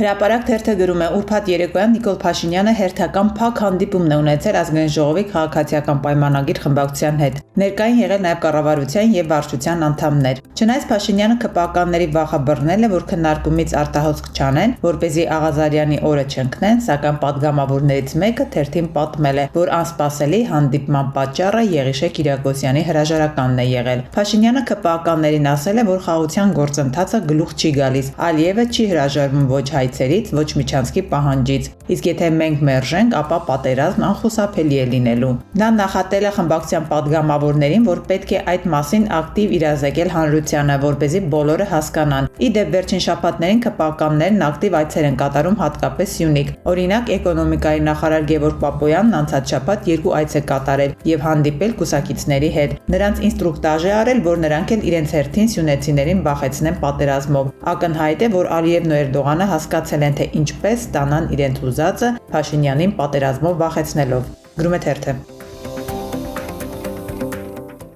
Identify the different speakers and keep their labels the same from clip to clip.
Speaker 1: Հրապարակ թերթը գրում է ուրբաթ երեկոյան Նիկոլ Փաշինյանը հերթական փակ հանդիպումն է ունեցել Ազգային ժողովի քաղաքացիական պայմանագիր խմբակցության հետ։ Ներկային եղել նաև կառավարության եւ վարչության անդամներ։ Չնայած Փաշինյանը ԿՊԱ-կանների վախը բռնել է, որ քննարկումից արտահոսք չանեն, որպեսզի Աղազարյանի օրը չընկնեն, սակայն պատգամավորներից մեկը թերթին պատմել է, որ անսպասելի հանդիպման պատճառը Եղիշե Կիրակոսյանի հրաժարականն է եղել։ Փաշինյանը ԿՊԱ-կաններին ասել է, որ խաղաղության գործընթացը գլուխ չի գալիս, Ալիևը չի հրաժարվում ոչ հայցերից, ոչ միջանցքի պահանջից, իսկ եթե մենք մերժենք, ապա պատերազմ անխուսափելի է լինելու։ Նա նախատել է խմբակցության պատգամավորներին, որ պետք է այդ մասին ակտիվ իրազեկել հանրությանը, որպեսզի բոլորը հասկանան։ Ի դեպ վերջին շաբաթներին ԿՊԱ-կաններն ակտիվ այցեր են կատարում հատկապես Սյունիք։ Օրինակ, էկոնոմիկայի նախարար Գևորգ Պապոյանն անցած շաբաթ 2 այց է կատարել եւ հանդիպել կուսակիցների հետ։ Նրանց ինստրուկտաժ է արել, որ նրանք էլ իրենց հերթին սյունեցիներին վախեցնեն պատերազմով։ Ակնհայտ է, որ Ալիևն ու Էրդողանը հասկացել են, թե ինչպես ստանան իրենց ուզածը Փաշինյանին պատերազմով վախեցնելով։ Գրում է թերթը։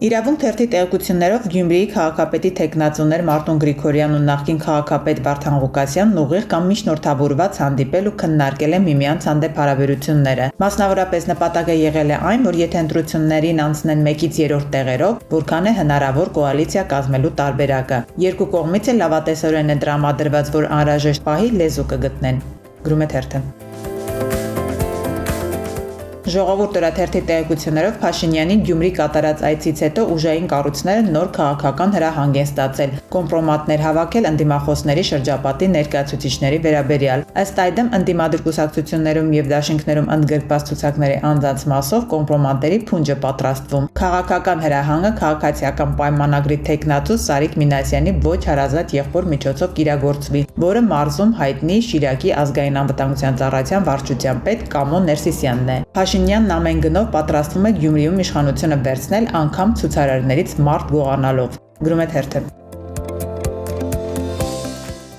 Speaker 1: Իրավունք թերթի տեղեկություններով Գյումրիի քաղաքապետի թեկնածուներ Մարտուն Գրիգորյանն ու նախկին քաղաքապետ Վարդան Ղուկասյանն ուղիղ կամ միջնորդավորված հանդիպել ու քննարկել են միմյանց հանդեպ հարաբերությունները։ Մասնավորապես նպատակը եղել է այն, որ եթե ընտրություններին անցնեն 1-ից 3-րդ տեղերով, որքան է հնարավոր կոալիցիա կազմելու տարբերակը։ Երկու կողմից էլ լավատեսորեն է տրամադրված, որ անհրաժեշտ պահի լեզու կգտնեն։ Գրում է թերթը։ Ժողովուրդ օրաթերթի տեղեկություններով Փաշինյանի Գյումրի կատարած այցից հետո ուժային կառույցները նոր քաղաքական հրահանգ են ստացել, կոմպրոմատներ հավաքել ընդդիմախոսների շրջապատի ներկայացուցիչների վերաբերյալ։ Ըստ այդմ ընդդիմադիր կուսակցություններում եւ դաշինքներում ընդգրկված ցուցակների անձանց մասով կոմպրոմատների փունջը պատրաստվում։ Քաղաքական հրահանգը քաղաքացիական պայմանագրի թեկնածու Սարիկ Մինասյանի ոչ հարազատ եղբոր միջոցով կիրագործվի, որը մարզում հայտնի Շիրակի ազգային անվտանգության ծառայության վարչության պետ Կամո Ներսիսյանն է։ Փաշինյանն ամեն գնով պատրաստվում է Գյումրիում իշխանությունը վերցնել անգամ ցուցարարներից մարդ գողանալով։ Գրում է թերթը։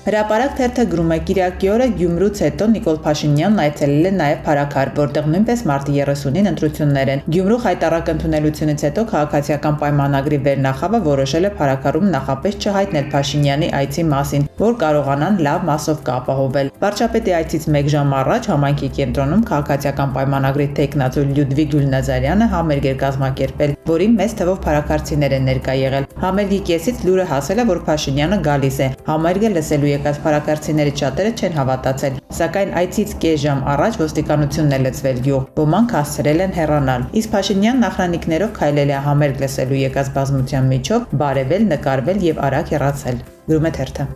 Speaker 1: Հրապարակ թերթը գրում է Կիրակի օրը Գյումրուց հետո Նիկոլ Փաշինյանն այցելել է նաև Փարաքար, որտեղ նույնպես մարտի 30-ին ընտրություններ են։ Գյումրու խայտառակ ընդունելությունից հետո քաղաքացիական պայմանագրի վերնախավը որոշել է Փարաքարում նախապես չհայտնել Փաշինյանի այցի մասին, որ կարողանան լավ մասով կապահովել։ Վարչապետի այցից 1 ժամ առաջ համայնքի կենտրոնում քաղաքացիական պայմանագրի տեխնացու Լյուդվիգ Գյուլնազարյանը համերգ էր կազմակերպել, որին մեծ թվով փարաքարցիներ են ներկա եղել։ Համերգի կեսից լուրը հասել է, որ Փաշինյանը գալիս է։ Համերգը լսելու եկած փարաքարցիներից շատերը չեն հավատացել, սակայն այցից կես ժամ առաջ ոստիկանությունն է լցվել գյուղ, ոմանք հասցրել են հեռանալ։ Իսկ Փաշինյանն նախրանիքներով քայլել է համերգ լսելու եկած բազմության միջով, բարևել, նկարվել եւ արագ հեռացել։ Գրում է թերթը։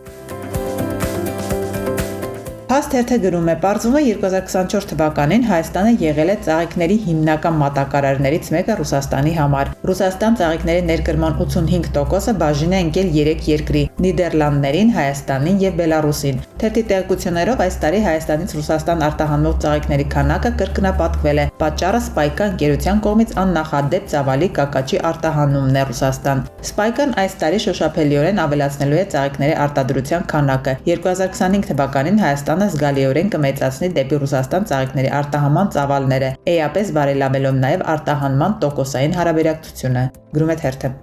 Speaker 1: Փաստ թերթը գրում է. պարզվում է 2024 թվականին Հայաստանը եղել է ծաղիկների հիմնական մատակարարներից մեկը Ռուսաստանի համար։ Ռուսաստան ծաղիկների ներկրման 85%-ը բաժին է ընկել 3 երկրի՝ Նիդերլանդներին, Հայաստանին եւ Բելարուսին։ Թերթի տեղեկություններով այս տարի Հայաստանից Ռուսաստան արտահանվող ծաղիկների քանակը կրկնապատկվել է։ Պատճառը Սպայկա ընկերության կողմից աննախադեպ ծավալի կակաչի արտահանումն է Ռուսաստան։ Սպայկան այս տարի շոշափելիորեն ավելացնելու է ծաղիկների արտադրության քանակը։ 2025 թվականին Հայաստանը զգալիորեն կմեծացնի դեպի Ռուսաստան ծաղիկների արտահանման ծավալները, էապես բարելավելով նաև արտահանման տոկոսային հարաբերակցությունը։ Գրում է թերթը։